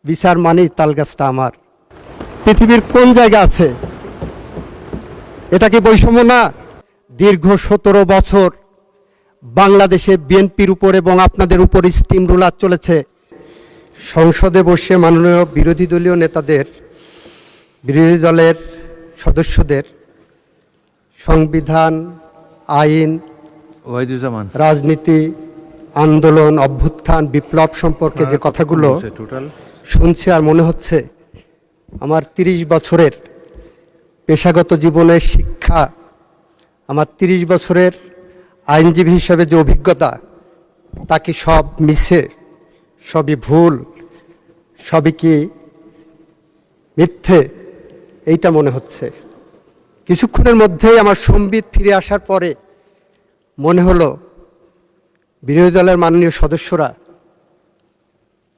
বিচার মানেই তালগাছটা আমার। পৃথিবীর কোন জায়গা আছে? এটা কি বৈষম্য না? দীর্ঘ 17 বছর বাংলাদেশে বিএনপির উপর এবং আপনাদের উপর স্টিম রুলার চলেছে। সংসদে বসে মাননীয় বিরোধী দলীয় নেতাদের, বিরোধী দলের সদস্যদের সংবিধান, আইন, রাজনীতি, আন্দোলন, অভ্যুত্থান, বিপ্লব সম্পর্কে যে কথাগুলো শুনছি, আর মনে হচ্ছে আমার 30 বছরের পেশাগত জীবনের শিক্ষা, আমার 30 বছরের আইনজীবী হিসেবে যে অভিজ্ঞতা, তা কি সব মিছে, সবই ভুল, সবই কি মিথ্যে? এইটা মনে হচ্ছে। কিছুক্ষণের মধ্যেই আমার সম্বিত ফিরে আসার পরে মনে হলো বিরোধী দলের মাননীয় সদস্যরা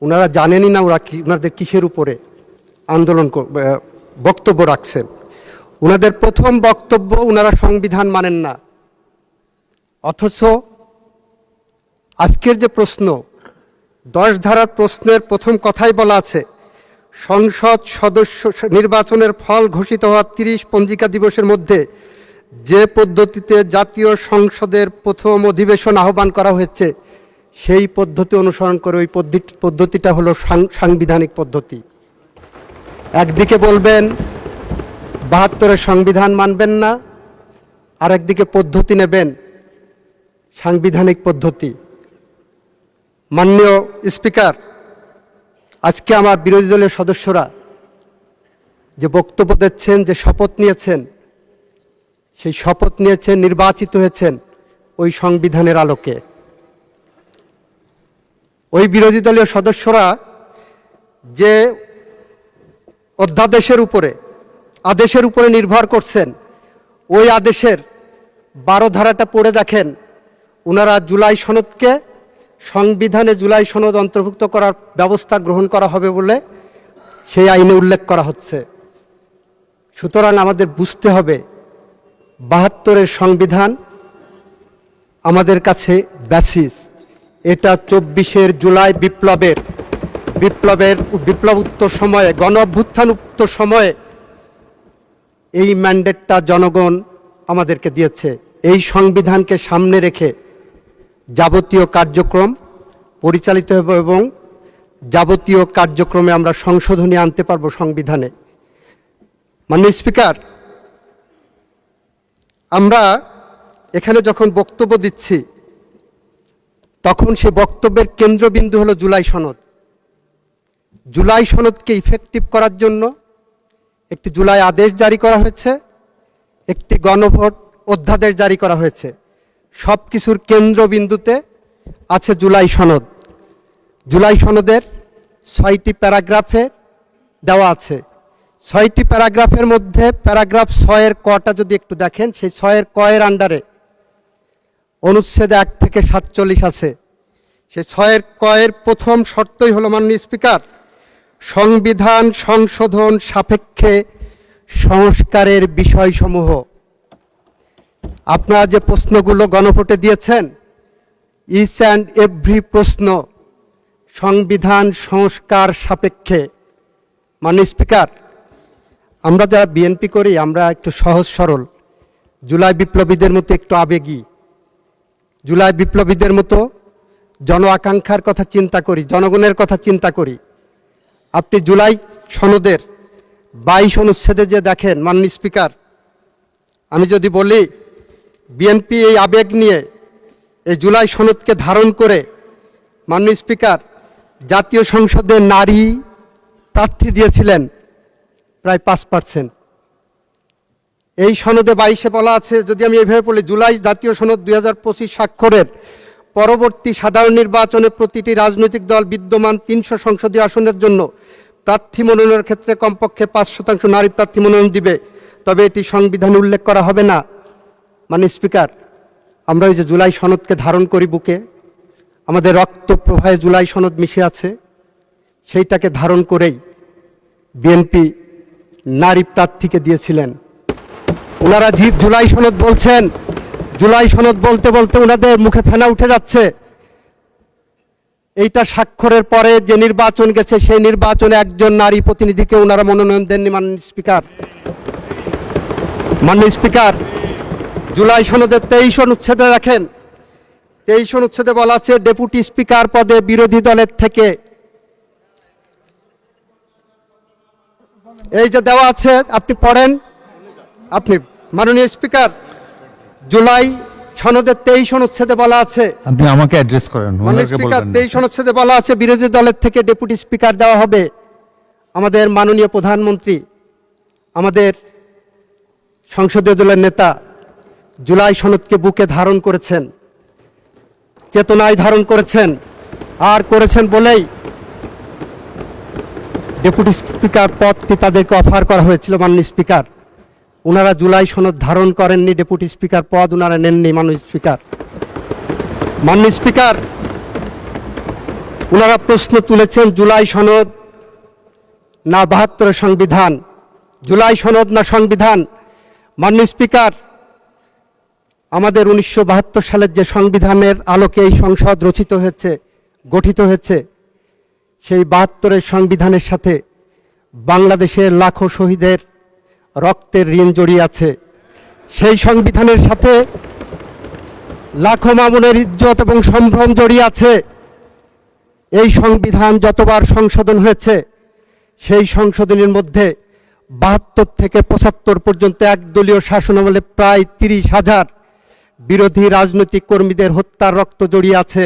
ওনারা জানেনই না ওনাদের কিসের উপরে আন্দোলন বক্তব্য রাখছেন। ওনাদের প্রথম বক্তব্য, ওনারা সংবিধান মানেন না। অথচ আজকের যে প্রশ্ন, 10 ধারার প্রশ্নের প্রথম কথাই বলা আছে, সংসদ সদস্য নির্বাচনের ফল ঘোষিত হওয়ার 30 পঞ্জিকা দিবসের মধ্যে যে পদ্ধতিতে জাতীয় সংসদের প্রথম অধিবেশন আহ্বান করা হয়েছে, সেই পদ্ধতি অনুসরণ করে ওই পদ্ধতিটা হলো সাংবিধানিক পদ্ধতি। একদিকে বলবেন 72-এর সংবিধান মানবেন না, আর একদিকে পদ্ধতি নেবেন সাংবিধানিক পদ্ধতি। মাননীয় স্পিকার, আজকে আমার বিরোধী দলের সদস্যরা যে বক্তব্য দিচ্ছেন, যে শপথ নিয়েছেন, সেই শপথ নিয়েছেন, নির্বাচিত হয়েছেন ওই সংবিধানের আলোকে। ওই বিরোধী দলীয় সদস্যরা যে অধ্যাদেশের উপরে, আদেশের উপরে নির্ভর করছেন, ওই আদেশের 12 ধারাটা পড়ে দেখেন। ওনারা জুলাই সনদকে সংবিধানে জুলাই সনদ অন্তর্ভুক্ত করার ব্যবস্থা গ্রহণ করা হবে বলে সেই আইনে উল্লেখ করা হচ্ছে। সুতরাং আমাদের বুঝতে হবে 72-এর সংবিধান আমাদের কাছে বেসিস। এটা 24-এর জুলাই বিপ্লব উত্তর সময়ে, গণ অভ্যুত্থান উত্তর সময়ে এই ম্যান্ডেটটা জনগণ আমাদেরকে দিয়েছে। এই সংবিধানকে সামনে রেখে যাবতীয় কার্যক্রম পরিচালিত হবে এবং যাবতীয় কার্যক্রমে আমরা সংশোধনী আনতে পারবো সংবিধানে। মাননীয় স্পিকার, আমরা এখানে যখন বক্তব্য দিচ্ছি, তখন সে বক্তব্যের কেন্দ্রবিন্দু হলো জুলাই সনদ। জুলাই সনদকে ইফেক্টিভ করার জন্য একটি জুলাই আদেশ জারি করা হয়েছে, একটি গণভোট অধ্যাদেশ জারি করা হয়েছে। সব কিছুর কেন্দ্রবিন্দুতে আছে জুলাই সনদ। জুলাই সনদের 6টি প্যারাগ্রাফে দেওয়া আছে। 6টি প্যারাগ্রাফের মধ্যে প্যারাগ্রাফ 6-এর কটা যদি একটু দেখেন, সেই 6-এর কয়ের আন্ডারে অনুচ্ছেদ 1 থেকে 47 আছে। সেই 6-এর কয়ের প্রথম শর্তই হলো, মাননীয় স্পিকার, সংবিধান সংশোধন সাপেক্ষে সংস্কারের বিষয়সমূহ। আপনারা যে প্রশ্নগুলো গণভোটে দিয়েছেন, ইচ অ্যান্ড এভরি প্রশ্ন সংবিধান সংস্কার সাপেক্ষে। মাননীয় স্পিকার, আমরা যারা বিএনপি করি, আমরা একটু সহজ সরল, জুলাই বিপ্লবীদের মতো একটু আবেগী, জুলাই বিপ্লবীদের মতো জন আকাঙ্ক্ষার কথা চিন্তা করি, জনগণের কথা চিন্তা করি। আপনি জুলাই সনদের 22 অনুচ্ছেদে যে দেখেন, মাননীয় স্পিকার, আমি যদি বলি বিএনপি এই আবেগ নিয়ে এই জুলাই সনদকে ধারণ করে, মাননীয় স্পিকার, জাতীয় সংসদে নারী প্রার্থী দিয়েছিলেন প্রায় 5%। এই সনদে 22-এ বলা আছে, যদি আমি এইভাবে বলি, জুলাই জাতীয় সনদ 2025 স্বাক্ষরের পরবর্তী সাধারণ নির্বাচনে প্রতিটি রাজনৈতিক দল বিদ্যমান 300 সংসদীয় আসনের জন্য প্রার্থী মনোনয়নের ক্ষেত্রে কমপক্ষে 5% নারী প্রার্থী মনোনয়ন দিবে, তবে এটি সংবিধানে উল্লেখ করা হবে না। মাননীয় স্পিকার, আমরা ওই যে জুলাই সনদকে ধারণ করি বুকে, আমাদের রক্ত প্রবাহে জুলাই সনদ মিশে আছে, সেইটাকে ধারণ করেই বিএনপি নারী প্রার্থীকে দিয়েছিলেন। ওনারা জুলাই সনদ বলছেন, জুলাই সনদ বলতে বলতে ওনাদের মুখে ফেনা উঠে যাচ্ছে। এইটা স্বাক্ষরের পরে যে নির্বাচন গেছে সেই নির্বাচনে একজন নারী প্রতিনিধিকে ওনারা মনোনয়ন দেননি। মাননীয় স্পিকার, জুলাই সনদের 23 অনুচ্ছেদে রাখেন, 23 অনুচ্ছেদে বলা আছে ডেপুটি স্পিকার পদে বিরোধী দলের থেকে, এই যে দেওয়া আছে আপনি পড়েন। আপনি মাননীয় স্পিকার, জুলাই সনদের 23 অনুচ্ছেদে বলা আছে, আপনি আমাকে অ্যাড্রেস করেন। মাননীয় স্পিকার, 23 অনুচ্ছেদে বলা আছে বিরোধী দলের থেকে ডেপুটি স্পিকার দেওয়া হবে। আমাদের মাননীয় প্রধানমন্ত্রী, আমাদের সংসদীয় দলের নেতা জুলাই সনদকে বুকে ধারণ করেছেন, চেতনায় ধারণ করেছেন, আর করেছেন বলেই ডেপুটি স্পিকার পদটি তাদেরকে অফার করা হয়েছিল। মাননীয় স্পিকার, ওনারা জুলাই সনদ ধারণ করেননি, ডেপুটি স্পিকার পদ ওনারা নেননি। মাননীয় স্পিকার, ওনারা প্রশ্ন তুলেছেন জুলাই সনদ না 72 সংবিধান, জুলাই সনদ না সংবিধান। মাননীয় স্পিকার, আমাদের 1972 সালের যে সংবিধানের আলোকে এই সংসদ রচিত হয়েছে, গঠিত হয়েছে, সেই 72-এর সংবিধানের সাথে বাংলাদেশের লাখো শহীদের রক্তের ঋণ জড়িয়ে আছে। সেই সংবিধানের সাথে লাখো মামুনের ইজ্জত এবং সম্ভ্রম জড়িয়ে আছে। এই সংবিধান যতবার সংশোধন হয়েছে, সেই সংশোধনের মধ্যে 72 থেকে 75 পর্যন্ত একদলীয় শাসনামলে প্রায় 30,000 বিরোধী রাজনৈতিক কর্মীদের হত্যার রক্ত জড়িয়ে আছে।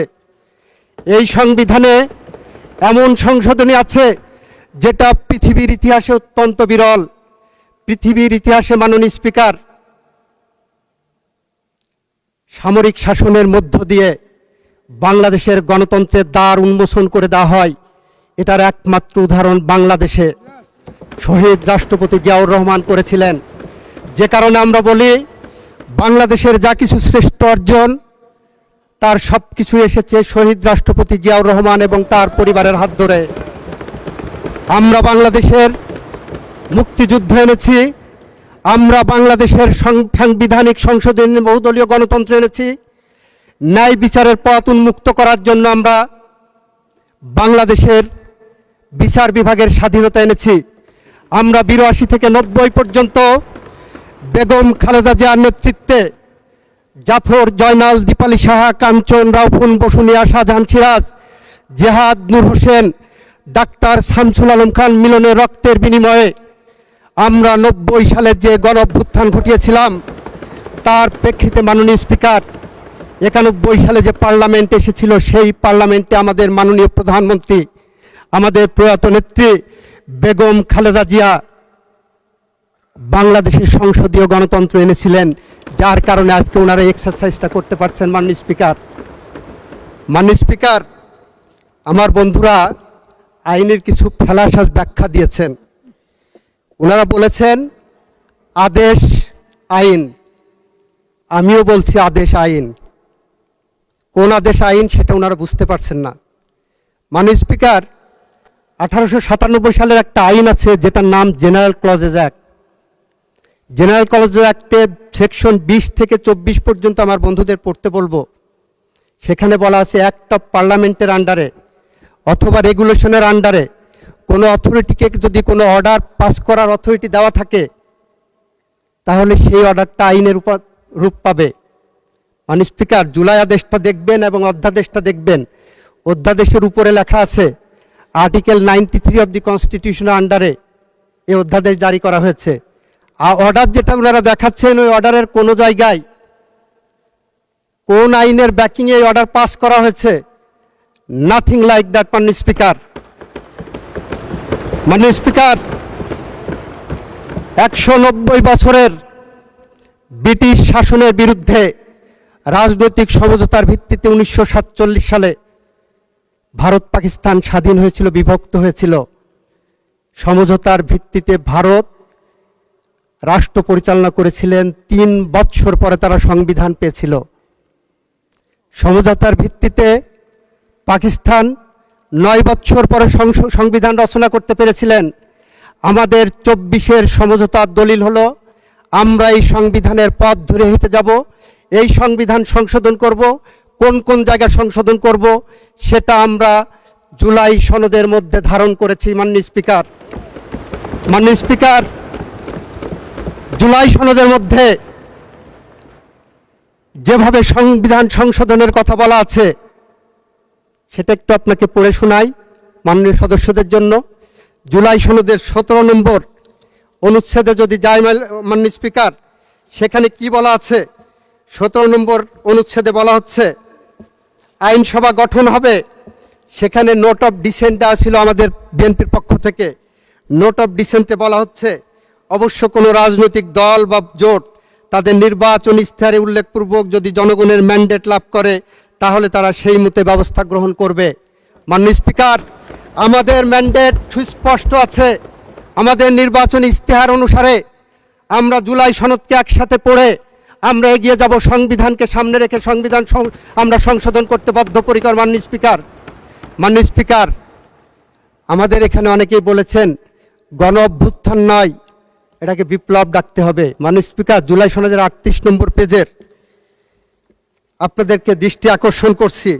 এই সংবিধানে এমন সংশোধনী আছে যেটা পৃথিবীর ইতিহাসে অত্যন্ত বিরল। পৃথিবীর ইতিহাসে মাননীয় স্পিকার, সামরিক শাসনের মধ্য দিয়ে বাংলাদেশের গণতন্ত্রের দ্বার উন্মোচন করে দেওয়া হয়। এটার একমাত্র উদাহরণ বাংলাদেশে শহীদ রাষ্ট্রপতি জিয়াউর রহমান করেছিলেন। যে কারণে আমরা বলি বাংলাদেশের যা কিছু শ্রেষ্ঠ অর্জন, তার সব কিছু এসেছে শহীদ রাষ্ট্রপতি জিয়াউর রহমান এবং তার পরিবারের হাত ধরে। আমরা বাংলাদেশের মুক্তিযুদ্ধ এনেছি, আমরা বাংলাদেশের সাংবিধানিক সংশোধনী বহুদলীয় গণতন্ত্র এনেছি, ন্যায় বিচারের পথ উন্মুক্ত করার জন্য আমরা বাংলাদেশের বিচার বিভাগের স্বাধীনতা এনেছি। আমরা 82 থেকে 90 পর্যন্ত বেগম খালেদা জিয়ার নেতৃত্বে জাফর, জয়নাল, দীপালি সাহা, কাঞ্চন, রাউফুন, বসুনিয়া, শাহজাহান, সিরাজ, জেহাদ, নূর হোসেন, ডাক্তার শামসুল আলম খান মিলনের রক্তের বিনিময়ে আমরা 90 সালের যে গণ অভ্যুত্থান ঘটিয়েছিলাম, তার প্রেক্ষিতে মাননীয় স্পিকার 91 সালে যে পার্লামেন্ট এসেছিল, সেই পার্লামেন্টে আমাদের মাননীয় প্রধানমন্ত্রী, আমাদের প্রয়াত নেত্রী বেগম খালেদা জিয়া বাংলাদেশের সংসদীয় গণতন্ত্র এনেছিলেন, যার কারণে আজকে ওনারা এক্সারসাইজটা করতে পারছেন। মাননীয় স্পিকার, আমার বন্ধুরা আইনের কিছু ফেলাসাজ ব্যাখ্যা দিয়েছেন। ওনারা বলেছেন আদেশ আইন, আমিও বলছি আদেশ আইন। কোন আদেশ আইন সেটা ওনারা বুঝতে পারছেন না। মাননীয় স্পিকার, 1897 সালের একটা আইন আছে যেটার নাম General Clauses Act. General Clauses অ্যাক্টে সেকশন 20 থেকে 24 পর্যন্ত আমার বন্ধুদের পড়তে বলবো। সেখানে বলা আছে অ্যাক্ট অফ পার্লামেন্টের আন্ডারে অথবা রেগুলেশনের আন্ডারে কোনো অথরিটিকে যদি কোনো অর্ডার পাস করার অথরিটি দেওয়া থাকে, তাহলে সেই অর্ডারটা আইনের রূপ পাবে। মাননীয় স্পিকার, জুলাই আদেশটা দেখবেন এবং অধ্যাদেশটা দেখবেন। অধ্যাদেশের উপরে লেখা আছে আর্টিকেল 93 অফ দি কনস্টিটিউশনের আন্ডারে এই অধ্যাদেশ জারি করা হয়েছে। আর অর্ডার যেটা ওনারা দেখাচ্ছেন, ওই অর্ডারের কোনো জায়গায় কোন আইনের ব্যাকিংয়ে এই অর্ডার পাস করা হয়েছে? Nothing like that. মাননীয় স্পিকার, 190 বছরের ব্রিটিশ শাসনের বিরুদ্ধে রাজনৈতিক সমঝোতার ভিত্তিতে 1947 সালে ভারত পাকিস্তান স্বাধীন হয়েছিল, বিভক্ত হয়েছিল। সমঝোতার ভিত্তিতে ভারত রাষ্ট্র পরিচালনা করেছিলেন, 3 বছর পরে তারা সংবিধান পেয়েছিল। সমঝোতার ভিত্তিতে পাকিস্তান 9 বছর পরে সংবিধান রচনা করতে পেরেছিলেন। আমাদের 24-এর সমঝোতার দলিল হলো আমরা এই সংবিধানের পথ ধরে হেঁটে যাব, এই সংবিধান সংশোধন করব, কোন কোন জায়গায় সংশোধন করব সেটা আমরা জুলাই সনদের মধ্যে ধারণ করেছি। মাননীয় স্পিকার, জুলাই সনদের মধ্যে যেভাবে সংবিধান সংশোধনের কথা বলা আছে সেটা একটু আপনাকে পড়ে শোনাই মাননীয় সদস্যদের জন্য। জুলাই সনদের 17 নম্বর অনুচ্ছেদে যদি যাই মাননীয় স্পিকার, সেখানে কি বলা আছে? 17 নম্বর অনুচ্ছেদে বলা হচ্ছে আইনসভা গঠন হবে। সেখানে নোট অফ ডিসেন্ট দেওয়া ছিল আমাদের বিএনপির পক্ষ থেকে। নোট অফ ডিসেন্টে বলা হচ্ছে অবশ্য কোনো রাজনৈতিক দল বা জোট তাদের নির্বাচন ইশতেহারে উল্লেখপূর্বক যদি জনগণের ম্যান্ডেট লাভ করে তাহলে তারা সেই মতে ব্যবস্থা গ্রহণ করবে। মাননীয় স্পিকার, আমাদের ম্যান্ডেট সুস্পষ্ট আছে। আমাদের নির্বাচন ইশতেহার অনুসারে আমরা জুলাই সনদকে একসাথে পড়ে আমরা এগিয়ে যাব। সংবিধানকে সামনে রেখে সংবিধান আমরা সংশোধন করতে বদ্ধপরিকর। মাননীয় স্পিকার, আমাদের এখানে অনেকেই বলেছেন গণ অভ্যুত্থান নয়, এটাকে বিপ্লব ডাকতে হবে। মাননীয় স্পিকার, জুলাই সনদের 38 নম্বর পেজের আপনাদেরকে দৃষ্টি আকর্ষণ করছি।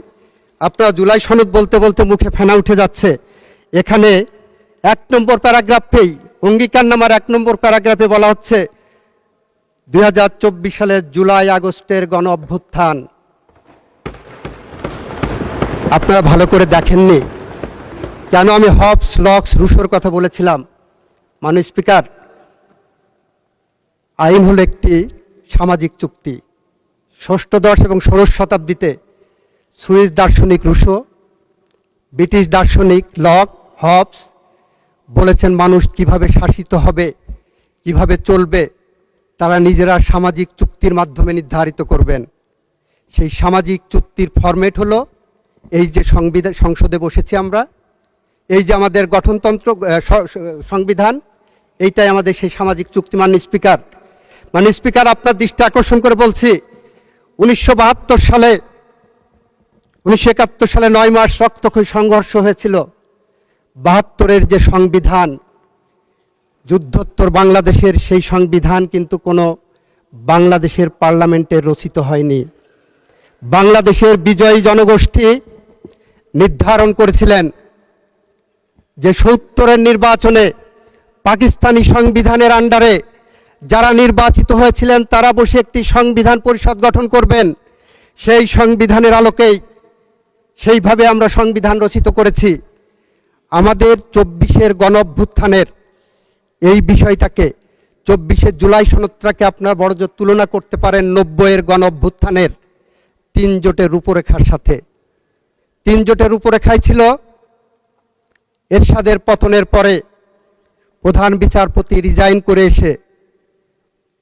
আপনারা জুলাই সনদ বলতে বলতে মুখে ফেনা উঠে যাচ্ছে। এখানে 1 নম্বর প্যারাগ্রাফেই অঙ্গীকারনামার 1 নম্বর প্যারাগ্রাফে বলা হচ্ছে 2024 সালের জুলাই আগস্টের গণ অভ্যুত্থান। আপনারা ভালো করে দেখেননি কেন আমি হবস, লক্স, রুশোর কথা বলেছিলাম? মাননীয় স্পিকার, আইন হলো একটি সামাজিক চুক্তি। ষষ্ঠদশ এবং ষোড়শ শতাব্দীতে সুইস দার্শনিক রুশো, ব্রিটিশ দার্শনিক লক, হবস বলেছেন মানুষ কিভাবে শাসিত হবে, কিভাবে চলবে তারা নিজেরা সামাজিক চুক্তির মাধ্যমে নির্ধারিত করবেন। সেই সামাজিক চুক্তির ফরম্যাট হলো এই যে সংসদে বসেছি আমরা, এই যে আমাদের গঠনতন্ত্র সংবিধান, এইটাই আমাদের সেই সামাজিক চুক্তি। মাননীয় স্পিকার, আপনার দৃষ্টি আকর্ষণ করে বলছি 1972 সালে 1971 সালে 9 মাস রক্তক্ষয়ী সংঘর্ষ হয়েছিল। 72-এর যে সংবিধান, যুদ্ধোত্তর বাংলাদেশের সেই সংবিধান কিন্তু কোনো বাংলাদেশের পার্লামেন্টে রচিত হয়নি। বাংলাদেশের বিজয়ী জনগোষ্ঠী নির্ধারণ করেছিলেন যে 70-এর নির্বাচনে পাকিস্তানি সংবিধানের আন্ডারে যারা নির্বাচিত হয়েছিলেন তারা বসে একটি সংবিধান পরিষদ গঠন করবেন। সেই সংবিধানের আলোকেই সেইভাবে আমরা সংবিধান রচিত করেছি। আমাদের 24-এর গণ অভ্যুত্থানের এই বিষয়টাকে 24-এর জুলাই সনদটাকে আপনারা বড়জোর তুলনা করতে পারেন 90-এর গণ অভ্যুত্থানের 3 জোটের রূপরেখার সাথে। 3 জোটের রূপরেখায় ছিল এরশাদের পতনের পরে প্রধান বিচারপতি রিজাইন করে এসে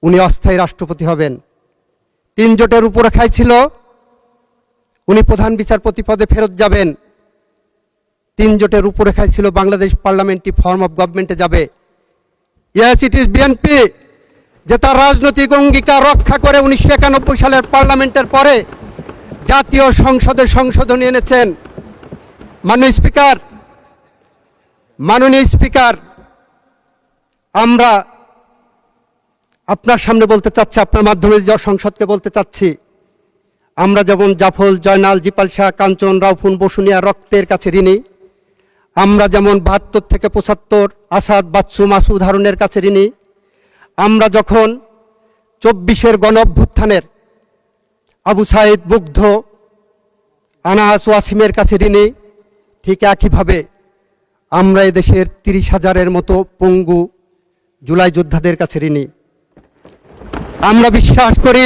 উনি অস্থায়ী রাষ্ট্রপতি হবেন। 3 জোটের রূপরেখায় ছিল উনি প্রধান বিচারপতি পদে ফেরত যাবেন। 3 জোটের রূপরেখায় ছিল বাংলাদেশ পার্লামেন্টারি ফর্ম অফ গভর্নমেন্টে যাবে। ইয়েস, ইট ইজ বিএনপি যে তার রাজনৈতিক অঙ্গীকার রক্ষা করে 1991 সালের পার্লামেন্টের পরে জাতীয় সংসদে সংশোধনী এনেছেন। মাননীয় স্পিকার, আমরা আপনার সামনে বলতে চাচ্ছি, আপনার মাধ্যমে সংসদকে বলতে চাচ্ছি, আমরা যেমন জাফর, জয়নাল, জিপাল শাহ, কাঞ্চন, রাউফুন, বসুনিয়া রক্তের কাছে ঋণী, আমরা যেমন 72 থেকে 75 আসাদ, বাচ্চু, মাসুদ, হারুনের কাছে ঋণী, আমরা যখন 24-এর গণ অভ্যুত্থানের আবু সাইদ, মুগ্ধ, আনাস, ওয়াসিমের কাছে ঋণী, ঠিক একইভাবে আমরা এদেশের 30,000-এর মতো পঙ্গু জুলাই যোদ্ধাদের কাছে ঋণী। আমরা বিশ্বাস করি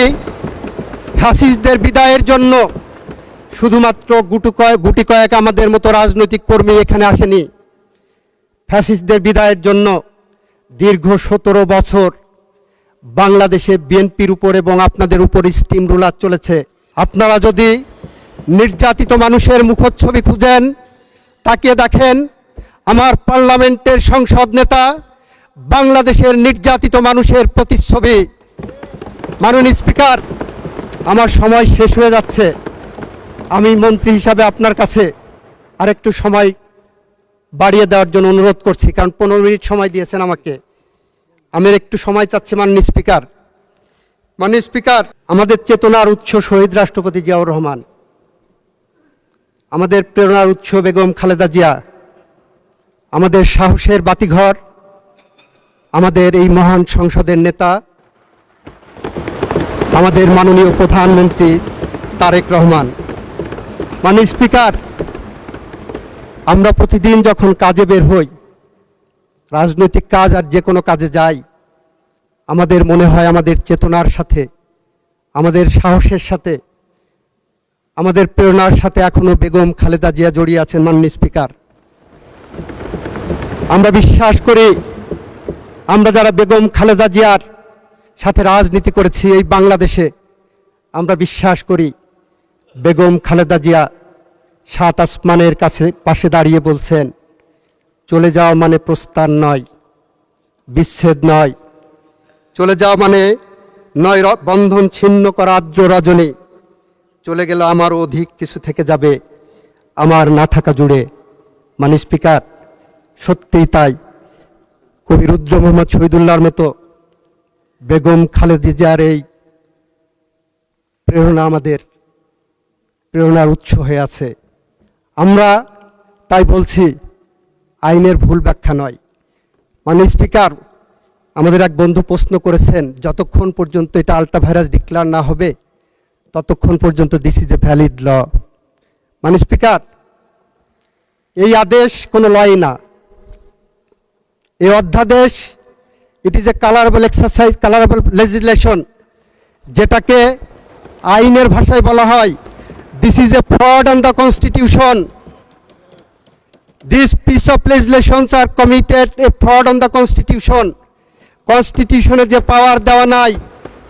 ফ্যাসিস্টদের বিদায়ের জন্য শুধুমাত্র গুটি কয়েক আমাদের মতো রাজনৈতিক কর্মী এখানে আসেনি। ফ্যাসিস্টদের বিদায়ের জন্য দীর্ঘ 17 বছর বাংলাদেশে বিএনপির উপর এবং আপনাদের উপর স্টিম রুলার চলেছে। আপনারা যদি নির্যাতিত মানুষের মুখচ্ছবি খুঁজেন, তাকিয়ে দেখেন আমার পার্লামেন্টের সংসদ নেতা বাংলাদেশের নির্যাতিত মানুষের প্রতিচ্ছবি। মাননীয় স্পিকার, আমার সময় শেষ হয়ে যাচ্ছে। আমি মন্ত্রী হিসাবে আপনার কাছে আরেকটু সময় বাড়িয়ে দেওয়ার জন্য অনুরোধ করছি, কারণ 15 মিনিট সময় দিয়েছেন আমাকে। আমি একটু সময় চাচ্ছি মাননীয় স্পিকার। আমাদের চেতনার উৎস শহীদ রাষ্ট্রপতি জিয়াউর রহমান। আমাদের প্রেরণার উৎস বেগম খালেদা জিয়া, আমাদের সাহসের বাতিঘর, আমাদের এই মহান সংসদের নেতা, আমাদের মাননীয় প্রধানমন্ত্রী তারেক রহমান। মাননীয় স্পিকার, আমরা প্রতিদিন যখন কাজে বের হই, রাজনৈতিক কাজ আর যে কোনো কাজে যাই, আমাদের মনে হয় আমাদের চেতনার সাথে, আমাদের সাহসের সাথে, আমাদের প্রেরণার সাথে এখনো বেগম খালেদা জিয়া জড়িয়ে আছেন। মাননীয় স্পিকার, আমরা বিশ্বাস করি, আমরা যারা বেগম খালেদা জিয়ার সাথে রাজনীতি করেছি এই বাংলাদেশে, আমরা বিশ্বাস করি বেগম খালেদা জিয়া সাত আসমানের পাশে দাঁড়িয়ে বলছেন, চলে যাওয়া মানে প্রস্থান নয়, বিচ্ছেদ নয়, চলে যাওয়া মানে নয় বন্ধন ছিন্ন করা আর্দ্র রজনী, চলে গেলে আমার অধিক কিছু থেকে যাবে আমার না থাকা জুড়ে। মাননীয় স্পিকার, সত্যিই তাই। কবি রুদ্র মোহাম্মদ শহীদুল্লাহর মতো বেগম খালেদা জিয়ার এই প্রেরণা আমাদের প্রেরণার উৎস হয়ে আছে। আমরা তাই বলছি, আইনের ভুল ব্যাখ্যা নয়। মাননীয় স্পিকার, আমাদের এক বন্ধু প্রশ্ন করেছেন, যতক্ষণ পর্যন্ত এটা আল্ট্রাভাইরাস ডিক্লেয়ার না হবে ততক্ষণ পর্যন্ত this is a valid law. মাননীয় স্পিকার, এই আদেশ কোনো লই না, এই অধ্যাদেশ it is a colourable exercise, colourable legislation, যেটাকে আইনের ভাষায় বলা হয় this is a fraud on the constitution. This piece of legislations are committed a fraud on the constitution. কনস্টিটিউশনে যে পাওয়ার দেওয়া নাই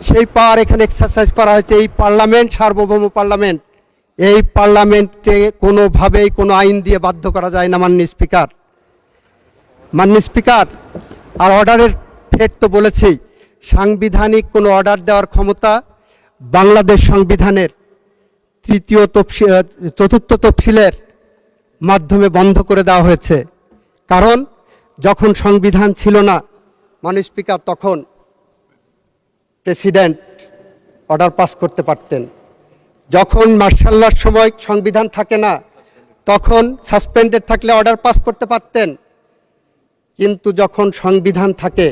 সেই পাওয়ার এখানে এক্সারসাইজ করা হয়েছে। এই পার্লামেন্ট সার্বভৌম পার্লামেন্ট, এই পার্লামেন্টকে কোনোভাবেই কোনো আইন দিয়ে বাধ্য করা যায় না। মাননীয় স্পিকার, মাননীয় স্পিকার, আর অর্ডারের ফেট তো বলেছি, সাংবিধানিক কোনো অর্ডার দেওয়ার ক্ষমতা বাংলাদেশ সংবিধানের চতুর্থ তফসিলের মাধ্যমে বন্ধ করে দেওয়া হয়েছে। কারণ যখন সংবিধান ছিল না মাননীয় স্পিকার, তখন প্রেসিডেন্ট অর্ডার পাস করতে পারতেন। যখন মার্শাল লর সময় সংবিধান থাকে না, তখন সাসপেন্ডেড থাকলে অর্ডার পাস করতে পারতেন। কিন্তু যখন সংবিধান থাকে,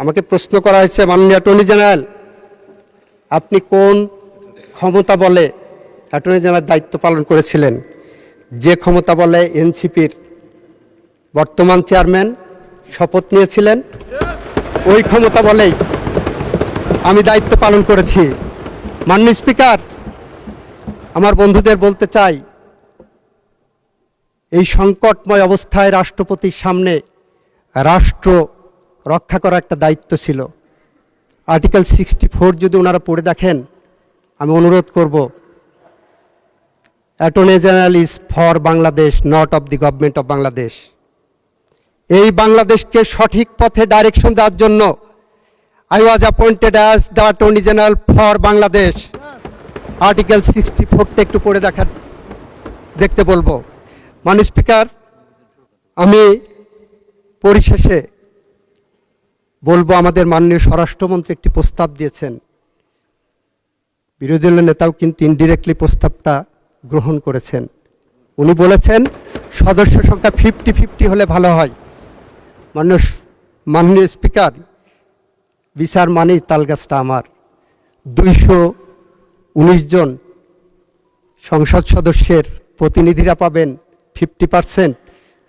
আমাকে প্রশ্ন করা হয়েছে, মাননীয় অ্যাটর্নি জেনারেল, আপনি কোন ক্ষমতা বলে অ্যাটর্নি জেনারেল দায়িত্ব পালন করেছিলেন? যে ক্ষমতা বলে এনসিপির বর্তমান চেয়ারম্যান শপথ নিয়েছিলেন, ওই ক্ষমতা বলেই আমি দায়িত্ব পালন করেছি। মাননীয় স্পিকার, আমার বন্ধুদের বলতে চাই, এই সংকটময় অবস্থায় রাষ্ট্রপতির সামনে রাষ্ট্র রক্ষা করা একটা দায়িত্ব ছিল। আর্টিকেল 64 যদি ওনারা পড়ে দেখেন, আমি অনুরোধ করব, attorney general is for Bangladesh, not of the government of Bangladesh. এই বাংলাদেশকে সঠিক পথে ডাইরেকশন দেওয়ার জন্য I was appointed as the Attorney General for Bangladesh. Article 64টা একটু পড়ে দেখতে বলবো। মাননীয় স্পিকার, আমি পরিশেষে বলবো, আমাদের মাননীয় স্বরাষ্ট্রমন্ত্রী একটি প্রস্তাব দিয়েছেন। বিরোধী দলের নেতাও কিন্তু ইনডিরেক্টলি প্রস্তাবটা গ্রহণ করেছেন। উনি বলেছেন সদস্য সংখ্যা 50-50 হলে ভালো হয়। মাননীয় স্পিকার, বিচার মানেই তালগাছটা আমার। 219 জন সংসদ সদস্যের প্রতিনিধিরা পাবেন 50%,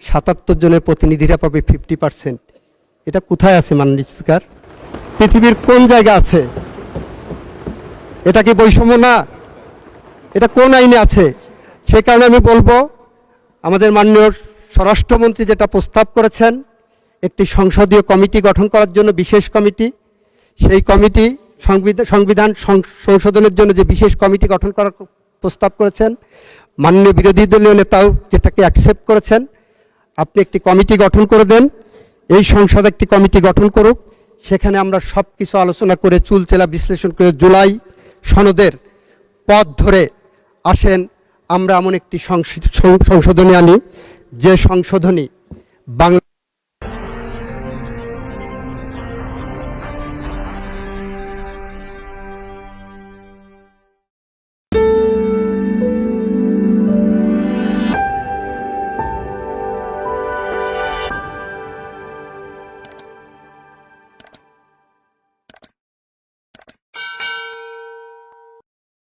77 জনের প্রতিনিধিরা পাবে 50%। এটা কোথায় আছে মাননীয় স্পিকার? পৃথিবীর কোন জায়গা আছে? এটা কি বৈষম্য না? এটা কোন আইনে আছে? সে কারণে আমি বলবো, আমাদের মাননীয় স্বরাষ্ট্রমন্ত্রী যেটা প্রস্তাব করেছেন, একটি সংসদীয় কমিটি গঠন করার জন্য, বিশেষ কমিটি, সেই কমিটি সংবিধান সংশোধনের জন্য যে বিশেষ কমিটি গঠন করার প্রস্তাব করেছেন, মাননীয় বিরোধী দলীয় নেতাও যেটাকে অ্যাকসেপ্ট করেছেন। আপনি একটি কমিটি গঠন করে দেন, এই সংসদ একটি কমিটি গঠন করুক, সেখানে আমরা সব কিছু আলোচনা করে চুলচেলা বিশ্লেষণ করে জুলাই সনদের পথ ধরে আসেন আমরা এমন একটি সংশোধনী আনি, যে সংশোধনী বাংলা